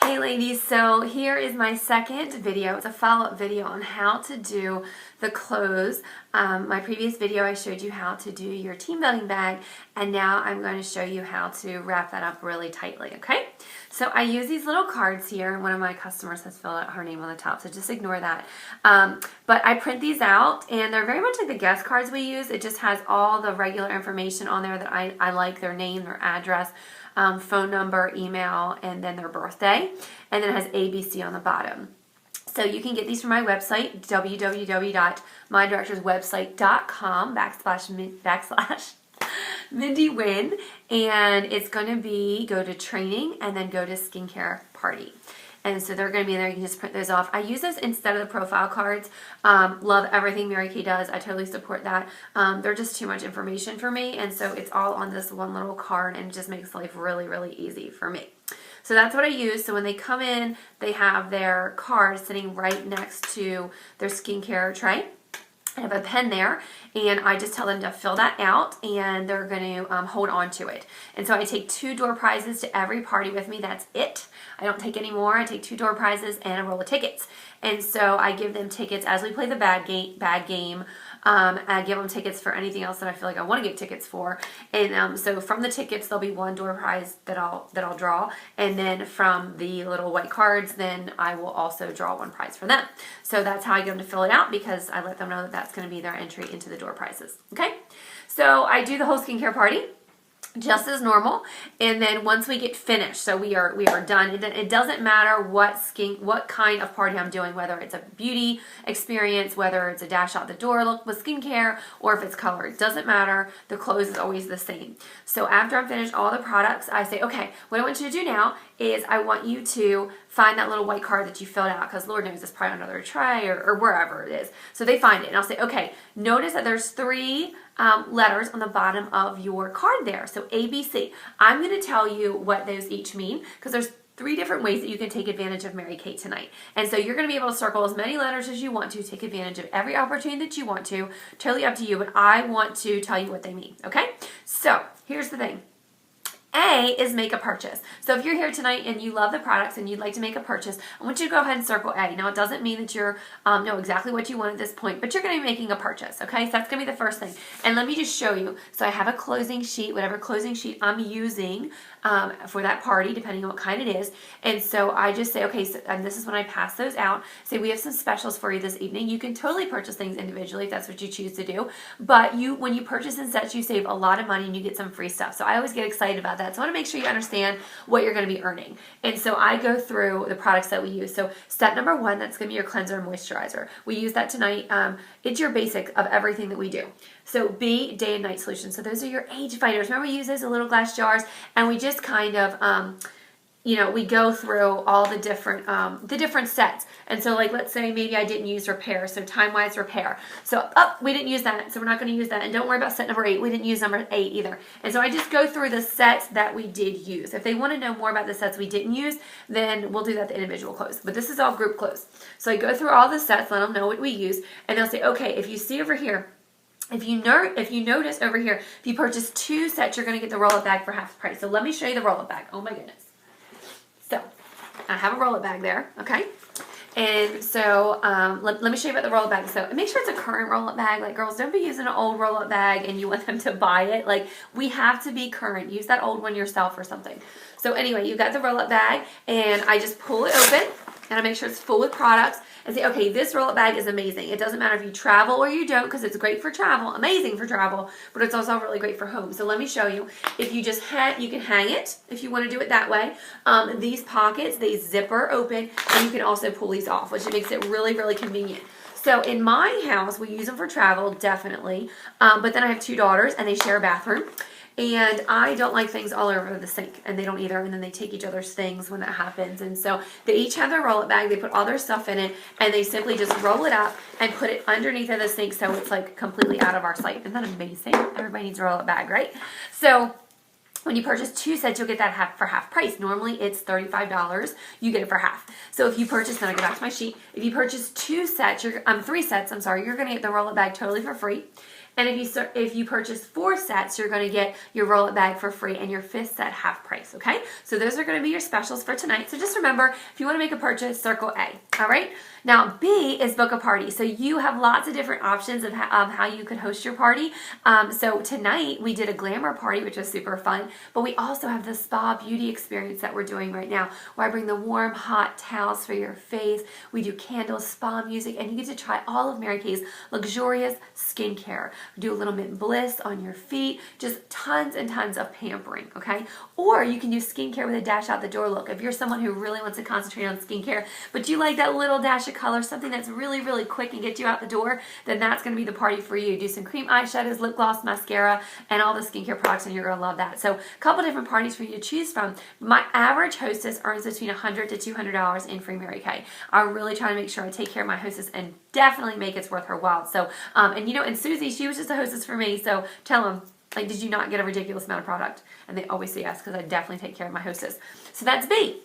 Hey ladies, so here is my second video. It's a follow-up video on how to do the clothes. My previous video I showed you how to do your team building bag, and now I'm going to show you how to wrap that up really tightly, okay? So I use these little cards here. One of my customers has filled out her name on the top, so just ignore that. But I print these out, and they're very much like the guest cards we use. It just has all the regular information on there that I like, their name, their address, phone number, email, and then their birthday, and then it has ABC on the bottom. So you can get these from my website, www.mydirectorswebsite.com// Mindy Wynn, and it's going to be go to training and then go to skincare party. And so they're going to be in there. You can just print those off. I use this instead of the profile cards. Love everything Mary Kay does. I totally support that. They're just too much information for me. And so it's all on this one little card, and it just makes life really, really easy for me. So that's what I use. So when they come in, they have their card sitting right next to their skincare tray. I have a pen there, and I just tell them to fill that out, and they're going to hold on to it. And so I take 2 door prizes to every party with me. That's it. I don't take any more. I take 2 door prizes and a roll of tickets. And so I give them tickets as we play the bag game. I give them tickets for anything else that I feel like I want to get tickets for. And so from the tickets, there'll be 1 door prize that I'll draw. And then from the little white cards, then I will also draw 1 prize for them. So that's how I get them to fill it out, because I let them know that that's going to be their entry into the door prizes. Okay? So I do the whole skincare party just as normal, and then once we get finished, so we are done. It doesn't matter what kind of party I'm doing, whether it's a beauty experience, whether it's a dash out the door look with skincare, or if it's color. It doesn't matter. The clothes is always the same. So after I'm finished all the products, I say, okay, what I want you to do now is I want you to find that little white card that you filled out, because Lord knows it's probably under a tray or wherever it is. So they find it, and I'll say, okay, notice that there's 3 letters on the bottom of your card there. So ABC. I'm going to tell you what those each mean, because there's 3 different ways that you can take advantage of Mary Kay tonight. And so you're going to be able to circle as many letters as you want to, take advantage of every opportunity that you want to. Totally up to you, but I want to tell you what they mean, okay? So here's the thing. A is make a purchase. So if you're here tonight and you love the products and you'd like to make a purchase, I want you to go ahead and circle A. Now, it doesn't mean that you're know exactly what you want at this point, but you're going to be making a purchase, okay? So that's going to be the first thing. And let me just show you. So I have a closing sheet, whatever closing sheet I'm using for that party, depending on what kind it is. And so I just say, okay, so, and this is when I pass those out. Say, we have some specials for you this evening. You can totally purchase things individually if that's what you choose to do. But when you purchase in sets, you save a lot of money and you get some free stuff. So I always get excited about that. So I want to make sure you understand what you're going to be earning. And so I go through the products that we use. So step number 1, that's going to be your cleanser and moisturizer. We use that tonight. It's your basic of everything that we do. So B, day and night solution. So those are your age fighters. Remember, we use those in little glass jars, and we just kind of we go through all the different sets. And so, like, let's say maybe I didn't use repair, so time-wise repair. So, we didn't use that, so we're not going to use that. And don't worry about set number 8. We didn't use number 8 either. And so I just go through the sets that we did use. If they want to know more about the sets we didn't use, then we'll do that the individual clothes. But this is all group clothes. So I go through all the sets, let them know what we use, and they'll say, okay, if you see over here, if you notice over here, if you purchase 2 sets, you're going to get the roll-up bag for half price. So let me show you the roll-up bag. Oh my goodness. So I have a roll-up bag there, okay? And so let me show you about the roll-up bag. So make sure it's a current roll-up bag. Like, girls, don't be using an old roll-up bag and you want them to buy it. Like, we have to be current. Use that old one yourself or something. So anyway, you've got the roll-up bag, and I just pull it open, and I make sure it's full with products, and say, okay, this roll-up bag is amazing. It doesn't matter if you travel or you don't, because it's great for travel, amazing for travel, but it's also really great for home. So let me show you. If you just you can hang it if you want to do it that way. These pockets, they zipper open, and you can also pull these off, which makes it really, really convenient. So in my house, we use them for travel, definitely, but then I have 2 daughters, and they share a bathroom. And I don't like things all over the sink, and they don't either, and then they take each other's things when that happens. And so they each have their roll-up bag, they put all their stuff in it, and they simply just roll it up and put it underneath of the sink so it's like completely out of our sight. Isn't that amazing? Everybody needs a roll-up bag, right? So when you purchase 2 sets, you'll get that for half price. Normally it's $35, you get it for half. So if you purchase, then I go back to my sheet, if you purchase 3 sets, 3 sets, I'm sorry, you're gonna get the roll-up bag totally for free. And if you purchase 4 sets, you're going to get your roll it bag for free and your 5th set half price, okay? So those are going to be your specials for tonight. So just remember, if you want to make a purchase, circle A, all right? Now, B is book a party. So you have lots of different options of how you could host your party. So tonight we did a glamour party, which was super fun, but we also have the spa beauty experience that we're doing right now, where I bring the warm, hot towels for your face. We do candles, spa music, and you get to try all of Mary Kay's luxurious skincare. We do a little mint bliss on your feet, just tons and tons of pampering, okay? Or you can do skincare with a dash out the door look. If you're someone who really wants to concentrate on skincare, but you like that little dash of color, something that's really, really quick and get you out the door, then that's going to be the party for you. Do some cream eyeshadows, lip gloss, mascara, and all the skincare products, and you're going to love that. So a couple different parties for you to choose from. My average hostess earns between $100 to $200 in free Mary Kay. I really try to make sure I take care of my hostess and definitely make it worth her while. So, and Susie, she was just a hostess for me, so tell them, like, did you not get a ridiculous amount of product? And they always say yes, because I definitely take care of my hostess. So that's B.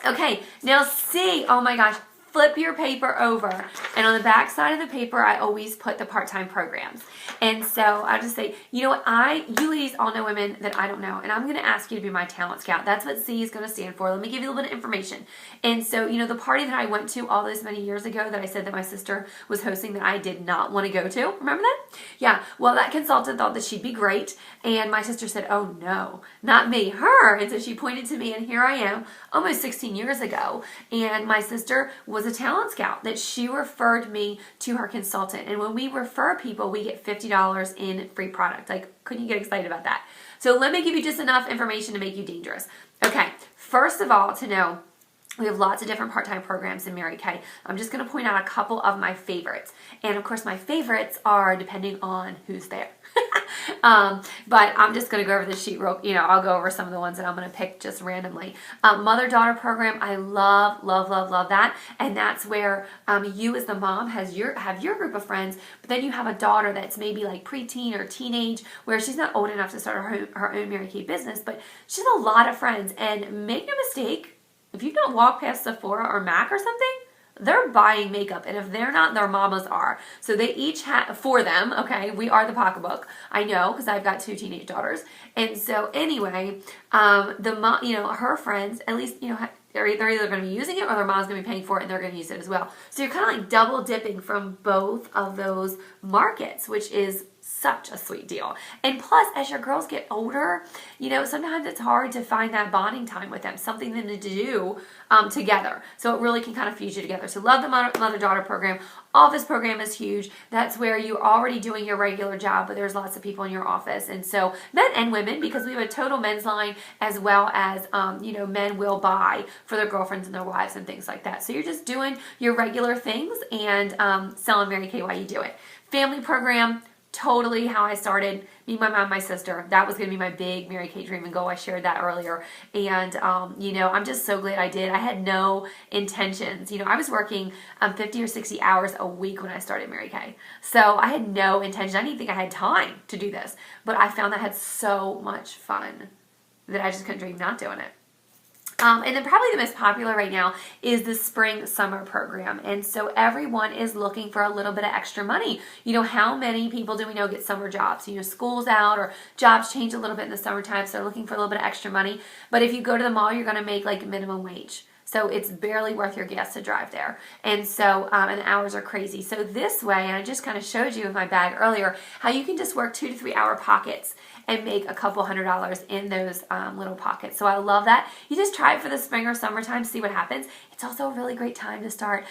Okay, now C, oh my gosh, flip your paper over, and on the back side of the paper I always put the part-time programs. And so I just say, you know what, you ladies all know women that I don't know, and I'm going to ask you to be my talent scout. That's what C is going to stand for. Let me give you a little bit of information. And so, the party that I went to all those many years ago that I said that my sister was hosting that I did not want to go to, remember that? Yeah, well, that consultant thought that she'd be great, and my sister said, oh no, not me, her. And so she pointed to me, and here I am almost 16 years ago, and my sister was a talent scout that she referred me to her consultant. And when we refer people, we get $50 in free product. Like, couldn't you get excited about that? So let me give you just enough information to make you dangerous. Okay, first of all, to know, we have lots of different part-time programs in Mary Kay. I'm just going to point out a couple of my favorites. And of course, my favorites are depending on who's there. But I'm just going to go over the sheet real, I'll go over some of the ones that I'm going to pick just randomly. Mother-daughter program, I love, love, love, love that. And that's where you as the mom have your group of friends, but then you have a daughter that's maybe like preteen or teenage, where she's not old enough to start her own Mary Kay business, but she has a lot of friends. And make no mistake, if you don't walk past Sephora or MAC or something, they're buying makeup, and if they're not, their mamas are. So they each have, for them, okay, we are the pocketbook. I know, because I've got 2 teenage daughters. And so anyway, her friends, at least, they're either going to be using it or their mom's going to be paying for it and they're going to use it as well. So you're kind of like double dipping from both of those markets, which is such a sweet deal. And plus, as your girls get older, sometimes it's hard to find that bonding time with them, something to do together. So it really can kind of fuse you together. So love the mother-daughter program. Office program is huge. That's where you're already doing your regular job, but there's lots of people in your office. And so men and women, because we have a total men's line, as well as, men will buy for their girlfriends and their wives and things like that. So you're just doing your regular things and selling Mary Kay while you do it. Family program, totally how I started. Me, my mom, my sister. That was going to be my big Mary Kay dream and goal. I shared that earlier. And, I'm just so glad I did. I had no intentions. I was working 50 or 60 hours a week when I started Mary Kay. So I had no intention. I didn't think I had time to do this. But I found that I had so much fun that I just couldn't dream not doing it. And then probably the most popular right now is the spring summer program. And so everyone is looking for a little bit of extra money. How many people do we know get summer jobs? School's out or jobs change a little bit in the summertime, so they're looking for a little bit of extra money. But if you go to the mall, you're going to make like minimum wage. So it's barely worth your gas to drive there. And so, and the hours are crazy. So this way, and I just kind of showed you in my bag earlier, how you can just work 2 to 3 hour pockets and make a couple $100 in those little pockets. So I love that. You just try it for the spring or summertime, see what happens. It's also a really great time to start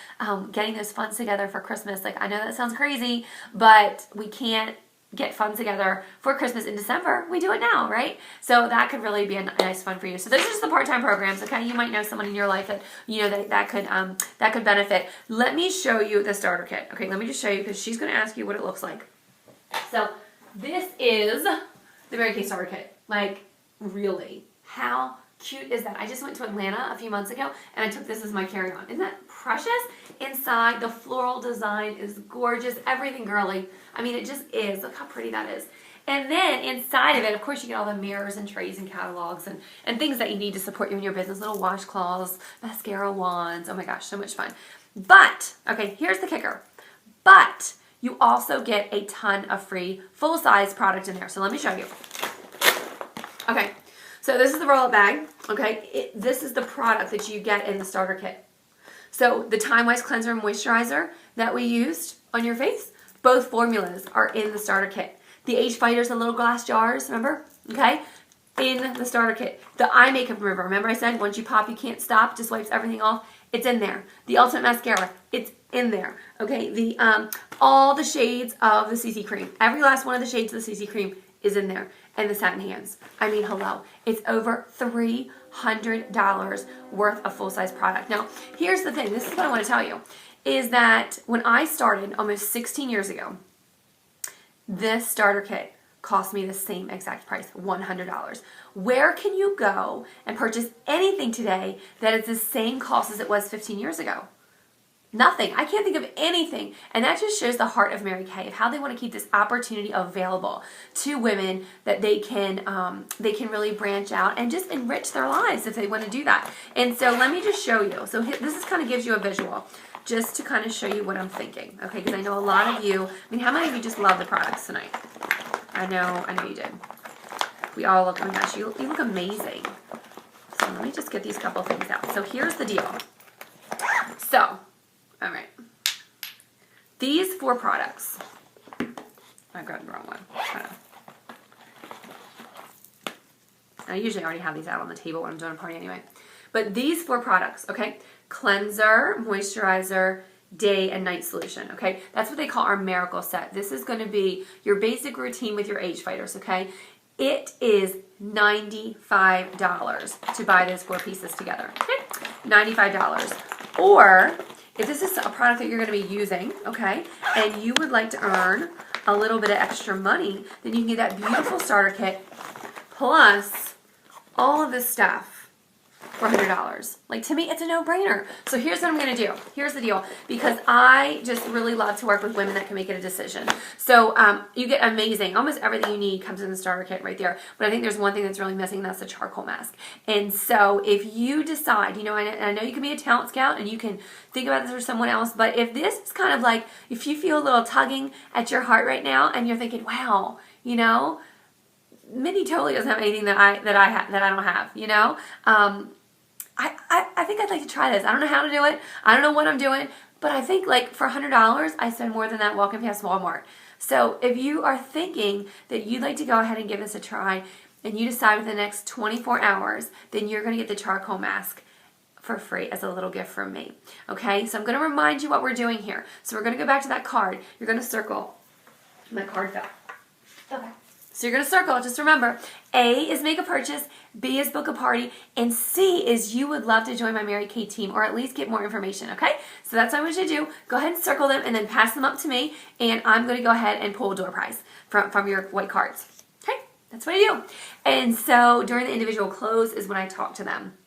getting those funds together for Christmas. Like, I know that sounds crazy, but we can't get funds together for Christmas in December. We do it now, right? So that could really be a nice fun for you. So those are just the part-time programs, okay? You might know someone in your life that that could benefit. Let me show you the starter kit. Okay, let me just show you, because she's going to ask you what it looks like. So this is the Mary Kay starter kit. Like, really, how cute is that? I just went to Atlanta a few months ago and I took this as my carry-on. Isn't that precious? Inside, the floral design is gorgeous. Everything girly. I mean, it just is. Look how pretty that is. And then inside of it, of course, you get all the mirrors and trays and catalogs and things that you need to support you in your business. Little washcloths, mascara wands. Oh my gosh, so much fun. But, okay, here's the kicker. But you also get a ton of free full-size product in there. So let me show you. Okay, so this is the roll-up bag. Okay, this is the product that you get in the starter kit. So the Time Wise Cleanser and Moisturizer that we used on your face, both formulas are in the starter kit. The Age Fighters, the little glass jars, remember? Okay, in the starter kit. The eye makeup remover, remember I said once you pop you can't stop, just wipes everything off. It's in there. The Ultimate Mascara, it's in there. Okay, the all the shades of the CC cream, every last one of the shades of the CC cream is in there. And the satin hands. I mean, hello. It's over $300 worth of full-size product. Now, here's the thing. This is what I want to tell you. Is that when I started almost 16 years ago, this starter kit cost me the same exact price, $100. Where can you go and purchase anything today that is the same cost as it was 15 years ago? Nothing. I can't think of anything. And that just shows the heart of Mary Kay, of how they want to keep this opportunity available to women that they can really branch out and just enrich their lives if they want to do that. And so let me just show you. So this is kind of gives you a visual just to kind of show you what I'm thinking. Okay, because I know a lot of you, I mean, how many of you just love the products tonight? I know you did. We all look, oh my gosh, you look amazing. So let me just get these couple things out. So here's the deal. So, all right. These 4 products. I grabbed the wrong one. I usually already have these out on the table when I'm doing a party anyway. But these 4 products, okay? Cleanser, moisturizer, day and night solution, okay? That's what they call our miracle set. This is going to be your basic routine with your Age Fighters, okay? It is $95 to buy those 4 pieces together, okay? $95. Or if this is a product that you're going to be using, okay, and you would like to earn a little bit of extra money, then you can get that beautiful starter kit plus all of this stuff for $100. Like, to me, it's a no-brainer. So here's what I'm going to do. Here's the deal. Because I just really love to work with women that can make it a decision. So you get amazing. Almost everything you need comes in the starter kit right there. But I think there's one thing that's really missing, and that's the charcoal mask. And so if you decide, you know, I know you can be a talent scout and you can think about this for someone else, but if this is kind of like, if you feel a little tugging at your heart right now and you're thinking, wow, you know, Mindy totally doesn't have anything that I don't have, you know? I think I'd like to try this. I don't know how to do it. I don't know what I'm doing, but I think like for $100, I spend more than that walking past Walmart. So if you are thinking that you'd like to go ahead and give this a try, and you decide within the next 24 hours, then you're going to get the charcoal mask for free as a little gift from me. Okay, so I'm going to remind you what we're doing here. So we're going to go back to that card. You're going to circle. My card fell. Okay. So you're going to circle, just remember, A is make a purchase, B is book a party, and C is you would love to join my Mary Kay team or at least get more information, okay? So that's what I want you to do. Go ahead and circle them and then pass them up to me, and I'm going to go ahead and pull a door prize from your white cards. Okay, that's what I do. And so during the individual close is when I talk to them.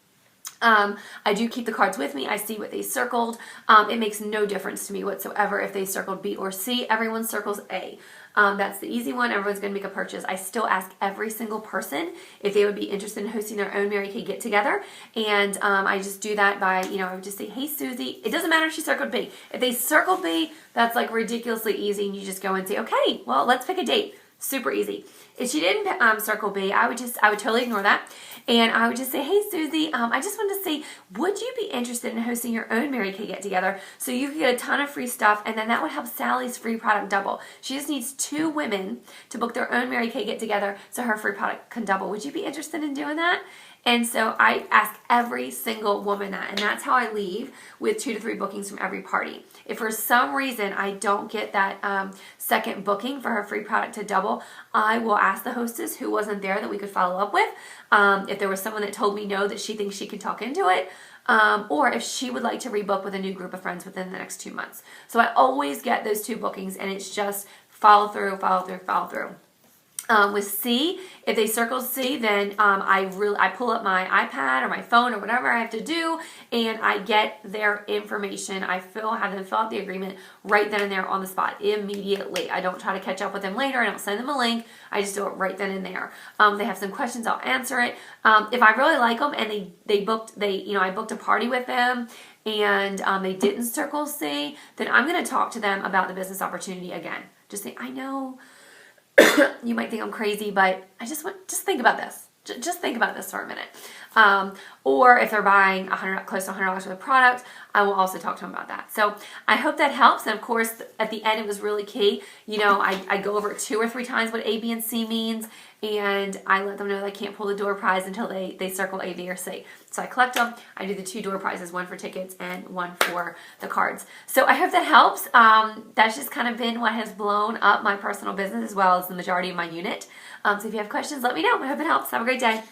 I do keep the cards with me. I see what they circled. It makes no difference to me whatsoever if they circled B or C. Everyone circles A. That's the easy one. Everyone's going to make a purchase. I still ask every single person if they would be interested in hosting their own Mary Kay get-together. And I just do that by, you know, I would just say, hey, Susie. It doesn't matter if she circled B. If they circled B, that's like ridiculously easy. And you just go and say, okay, well, let's pick a date. Super easy. If she didn't circle B, I would totally ignore that. And I would just say, hey, Susie, I just wanted to say, would you be interested in hosting your own Mary Kay get-together so you could get a ton of free stuff, and then that would help Sally's free product double. She just needs 2 women to book their own Mary Kay get-together so her free product can double. Would you be interested in doing that? And so I ask every single woman that, and that's how I leave with 2 to 3 bookings from every party. If for some reason I don't get that second booking for her free product to double, I will ask the hostess who wasn't there that we could follow up with. If there was someone that told me no, that she thinks she can talk into it, or if she would like to rebook with a new group of friends within the next 2 months. So I always get those 2 bookings, and it's just follow through, follow through, follow through. With C, if they circle C, then I pull up my iPad or my phone or whatever I have to do, and I get their information. I have them fill out the agreement right then and there on the spot immediately. I don't try to catch up with them later. I don't send them a link. I just do it right then and there. They have some questions, I'll answer it. If I really like them and I booked a party with them and they didn't circle C, then I'm going to talk to them about the business opportunity again. Just say, I know. You might think I'm crazy, but just think about this. Just think about this for a minute. Or if they're buying close to $100 worth of product, I will also talk to them about that. So I hope that helps. And of course, at the end, it was really key. I go over it 2 or 3 times what A, B, and C means, and I let them know they can't pull the door prize until they circle A, B, or C. So I collect them. I do the 2 door prizes, one for tickets and one for the cards. So I hope that helps. That's just kind of been what has blown up my personal business as well as the majority of my unit. So if you have questions, let me know. I hope it helps. Have a great day.